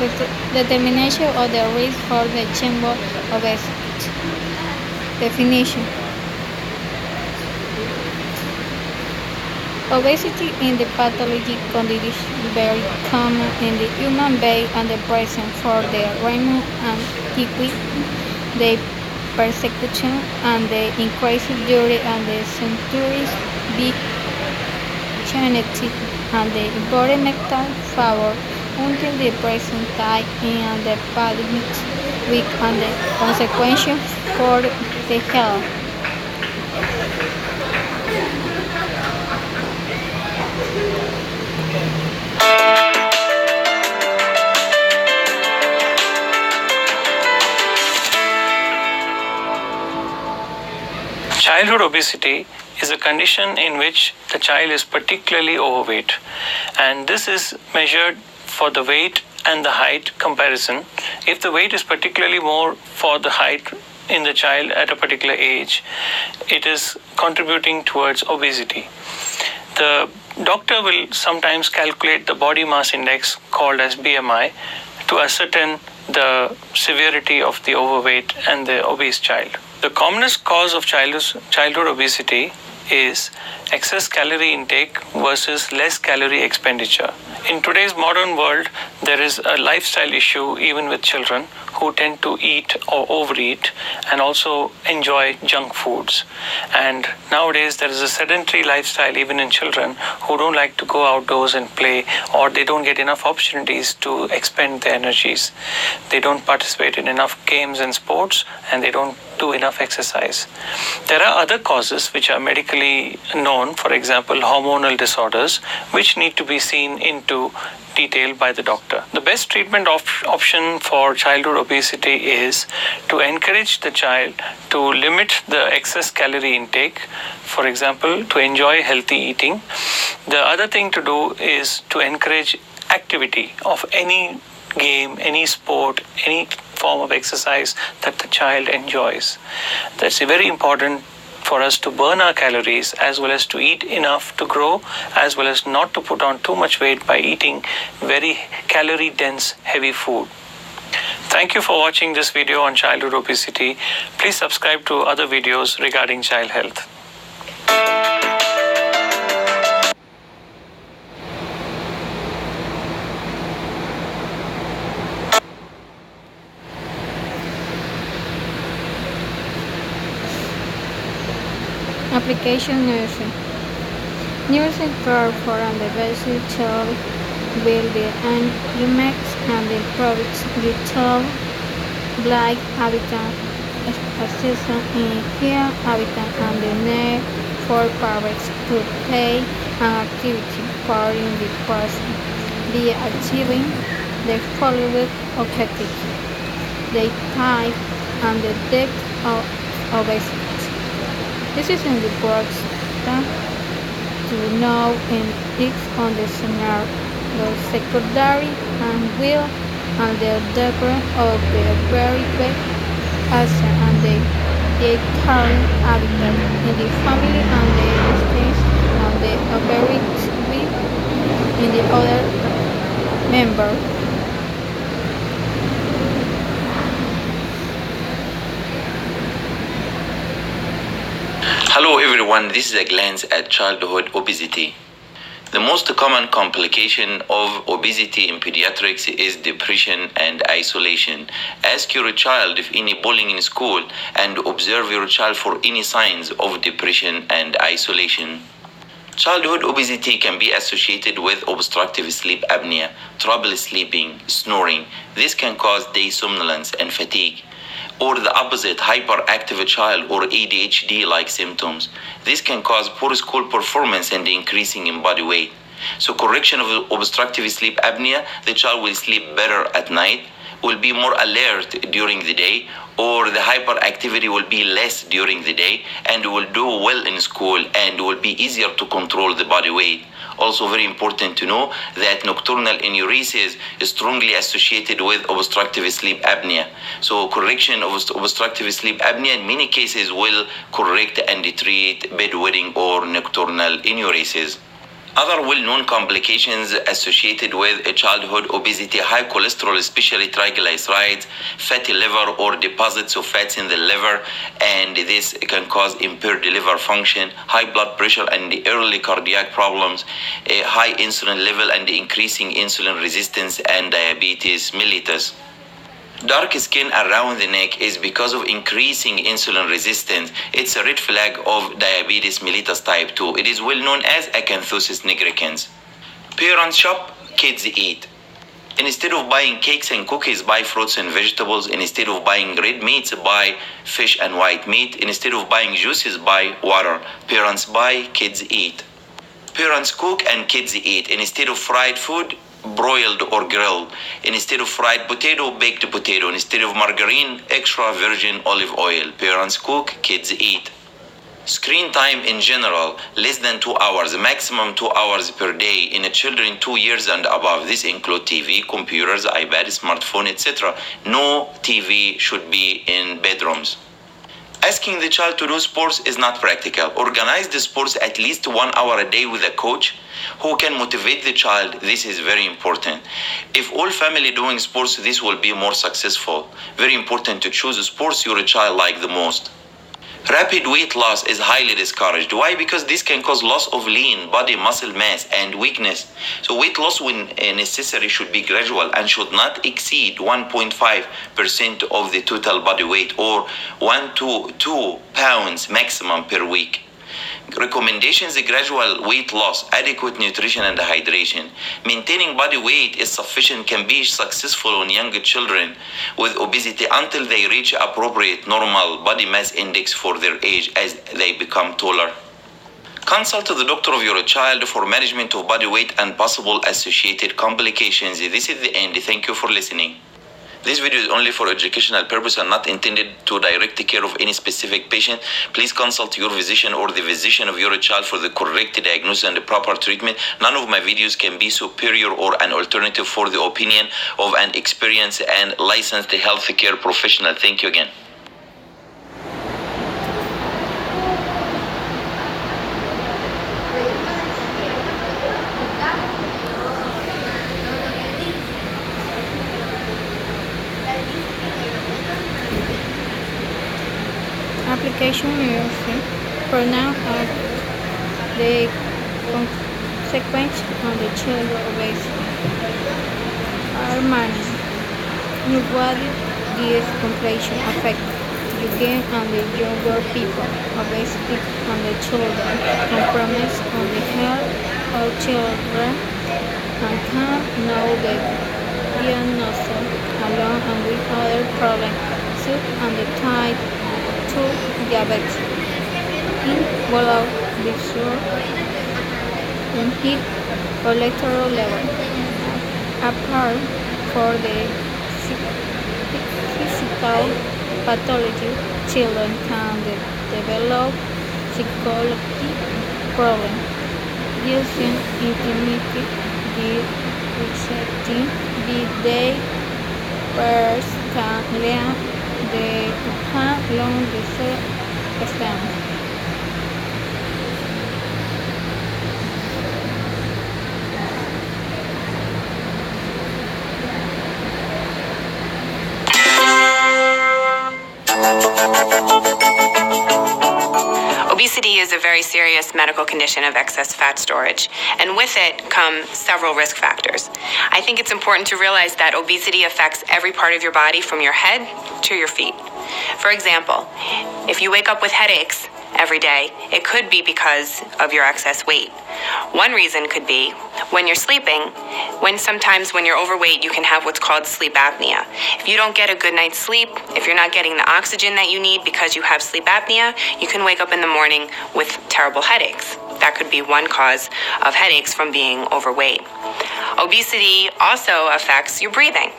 with determination of the risk for the chamber obesity. Definition. Obesity is the pathologic condition very common in the human body and the present for the Roman antiquity, the persecution and the increased during and the centuries, big genetic and the environmental favor until the present time and the pandemic weak and the consequences for the health. Childhood obesity is a condition in which the child is particularly overweight, and this is measured for the weight and the height comparison. If the weight is particularly more for the height in the child at a particular age, it is contributing towards obesity. The doctor will sometimes calculate the body mass index called as BMI to ascertain the severity of the overweight and the obese child. The commonest cause of childhood obesity is excess calorie intake versus less calorie expenditure. In today's modern world, there is a lifestyle issue even with children who tend to eat or overeat and also enjoy junk foods. And nowadays there is a sedentary lifestyle even in children who don't like to go outdoors and play, or they don't get enough opportunities to expend their energies. They don't participate in enough games and sports, and they don't do enough exercise. There are other causes which are medically known, for example, hormonal disorders, which need to be seen into detail by the doctor. The best treatment option for childhood obesity is to encourage the child to limit the excess calorie intake, for example, to enjoy healthy eating. The other thing to do is to encourage activity of any game, any sport, any form of exercise that the child enjoys. That's very important for us to burn our calories, as well as to eat enough to grow, as well as not to put on too much weight by eating very calorie dense heavy food. Thank you for watching this video on childhood obesity. Please subscribe to other videos regarding child health. Application nursing. Nursing care for an basic child will be an immense and improves the child like habitat, assessment in here habitat and the need for parents to play an activity part in the person, be achieving the following objectives: the type and the depth of obesity. This is in the box to know in each on the scenario, the secondary and will and the degree of the very big answer and the current habitat in the family and the stage and the obesity in the other member. Hello everyone, this is a glance at childhood obesity. The most common complication of obesity in pediatrics is depression and isolation. Ask your child if any bullying in school and observe your child for any signs of depression and isolation. Childhood obesity can be associated with obstructive sleep apnea, trouble sleeping, snoring. This can cause day somnolence and fatigue. Or the opposite, hyperactive child or ADHD-like symptoms. This can cause poor school performance and increasing in body weight. So correction of obstructive sleep apnea, the child will sleep better at night, will be more alert during the day, or the hyperactivity will be less during the day and will do well in school and will be easier to control the body weight. Also very important to know that nocturnal enuresis is strongly associated with obstructive sleep apnea. So correction of obstructive sleep apnea in many cases will correct and treat bedwetting or nocturnal enuresis. Other well-known complications associated with childhood obesity: high cholesterol, especially triglycerides, fatty liver or deposits of fats in the liver, and this can cause impaired liver function, high blood pressure and early cardiac problems, a high insulin level and increasing insulin resistance, and diabetes mellitus. Dark skin around the neck is because of increasing insulin resistance. It's a red flag of diabetes mellitus type 2. It is well known as acanthosis nigricans. Parents shop, kids eat. Instead of buying cakes and cookies, buy fruits and vegetables. Instead of buying red meats, buy fish and white meat. Instead of buying juices, buy water. Parents buy, kids eat. Parents cook and kids eat. Instead of fried food, broiled or grilled. Instead of fried potato, baked potato. Instead of margarine, extra virgin olive oil. Parents cook, kids eat. Screen time in general, less than 2 hours, maximum 2 hours per day in children 2 years and above. This include TV, computers, iPad, smartphone, etc. No TV should be in bedrooms. Asking the child to do sports is not practical. Organize the sports at least 1 hour a day with a coach who can motivate the child. This is very important. If all family doing sports, this will be more successful. Very important to choose sports your child like the most. Rapid weight loss is highly discouraged. Why? Because this can cause loss of lean body muscle mass and weakness. So weight loss, when necessary, should be gradual and should not exceed 1.5% of the total body weight, or 1 to 2 pounds maximum per week. Recommendations: gradual weight loss, adequate nutrition and hydration. Maintaining body weight is sufficient, can be successful in younger children with obesity until they reach appropriate normal body mass index for their age as they become taller. Consult the doctor of your child for management of body weight and possible associated complications. This is the end. Thank you for listening. This video is only for educational purpose and not intended to direct the care of any specific patient. Please consult your physician or the physician of your child for the correct diagnosis and the proper treatment. None of my videos can be superior or an alternative for the opinion of an experienced and licensed healthcare professional. Thank you again. Application music pronoun are the consequence on the child obesity are many. Your body completion affect you gain on the younger people, obesity on the children, compromise on the health of children, and can know the diagnosis along and with other problems, such as the type 2 diabetes, involve disorder in his cholesterol level. Apart from the physical pathology, children can develop psychological problems using intermittent resetting the day first can learn the how long the cell stands. Obesity is a very serious medical condition of excess fat storage, and with it come several risk factors. I think it's important to realize that obesity affects every part of your body from your head to your feet. For example, if you wake up with headaches every day, it could be because of your excess weight. One reason could be when you're sleeping, sometimes when you're overweight, you can have what's called sleep apnea. If you don't get a good night's sleep, if you're not getting the oxygen that you need because you have sleep apnea, you can wake up in the morning with terrible headaches. That could be one cause of headaches from being overweight. Obesity also affects your breathing.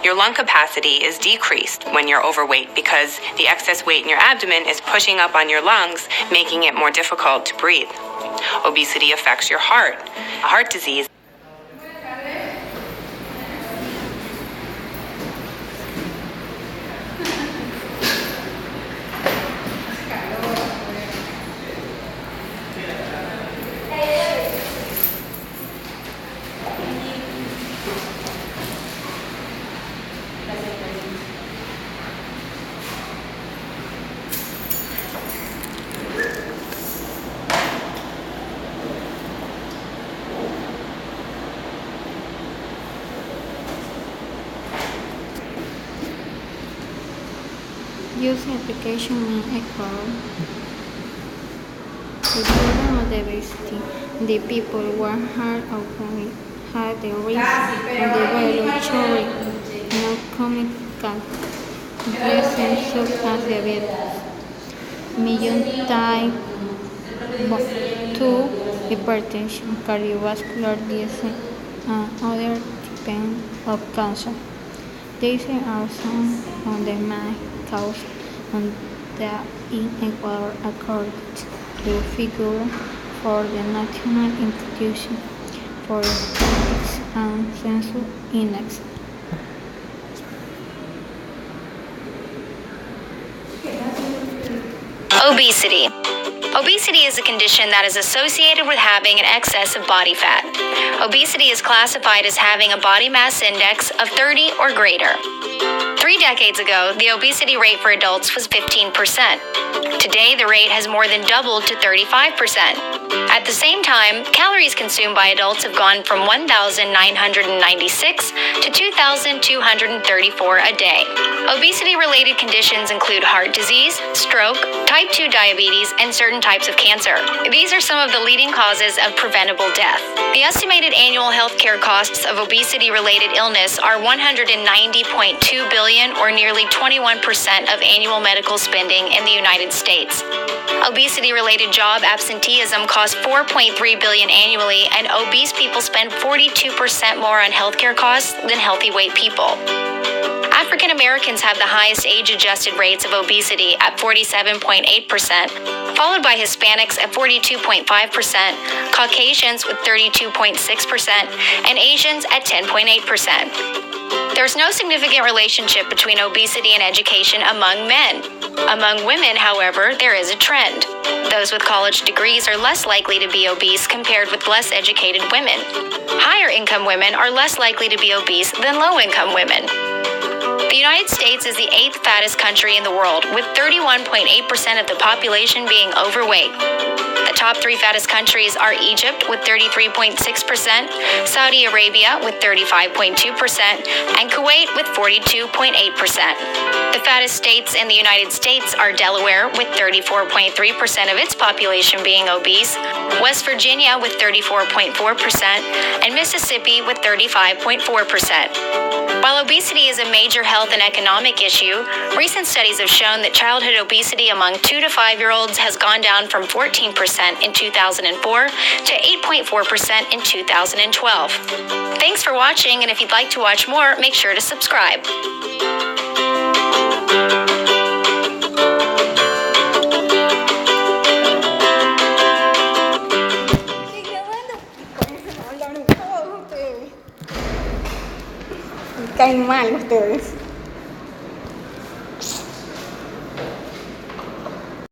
Your lung capacity is decreased when you're overweight because the excess weight in your abdomen is pushing up on your lungs, making it more difficult to breathe. Obesity affects your heart. Heart disease. Use application in Ecuador. The problem of obesity. The people were hard openly had the risk of developing children no communicable diseases such as diabetes, million type 2 hypertension, cardiovascular disease, and other types of cancer. These are some of the main causes of death in Ecuador according to figures for the National Institution for Statistics and Census Index. Obesity. Obesity is a condition that is associated with having an excess of body fat. Obesity is classified as having a body mass index of 30 or greater. 3 decades ago, the obesity rate for adults was 15%. Today, the rate has more than doubled to 35%. At the same time, calories consumed by adults have gone from 1,996 to 2,234 a day. Obesity-related conditions include heart disease, stroke, type 2 diabetes, and certain types of cancer. These are some of the leading causes of preventable death. The estimated annual healthcare costs of obesity-related illness are $190.2 billion, or nearly 21% of annual medical spending in the United States. Obesity-related job absenteeism costs $4.3 billion annually, and obese people spend 42% more on healthcare costs than healthy weight people. African Americans have the highest age-adjusted rates of obesity at 47.8%, followed by Hispanics at 42.5%, Caucasians with 32.6%, and Asians at 10.8%. There's no significant relationship between obesity and education among men. Among women, however, there is a trend. Those with college degrees are less likely to be obese compared with less educated women. Higher-income women are less likely to be obese than low-income women. The United States is the 8th fattest country in the world, with 31.8% of the population being overweight. The top 3 fattest countries are Egypt with 33.6%, Saudi Arabia with 35.2%, and Kuwait with 42.8%. The fattest states in the United States are Delaware with 34.3% of its population being obese, West Virginia with 34.4%, and Mississippi with 35.4%. While obesity is a major health and economic issue, recent studies have shown that childhood obesity among 2 to 5-year-olds has gone down from 14% in 2004 to 8.4% in 2012. Thanks for watching, and if you'd like to watch more, make sure to subscribe. Caen mal ustedes.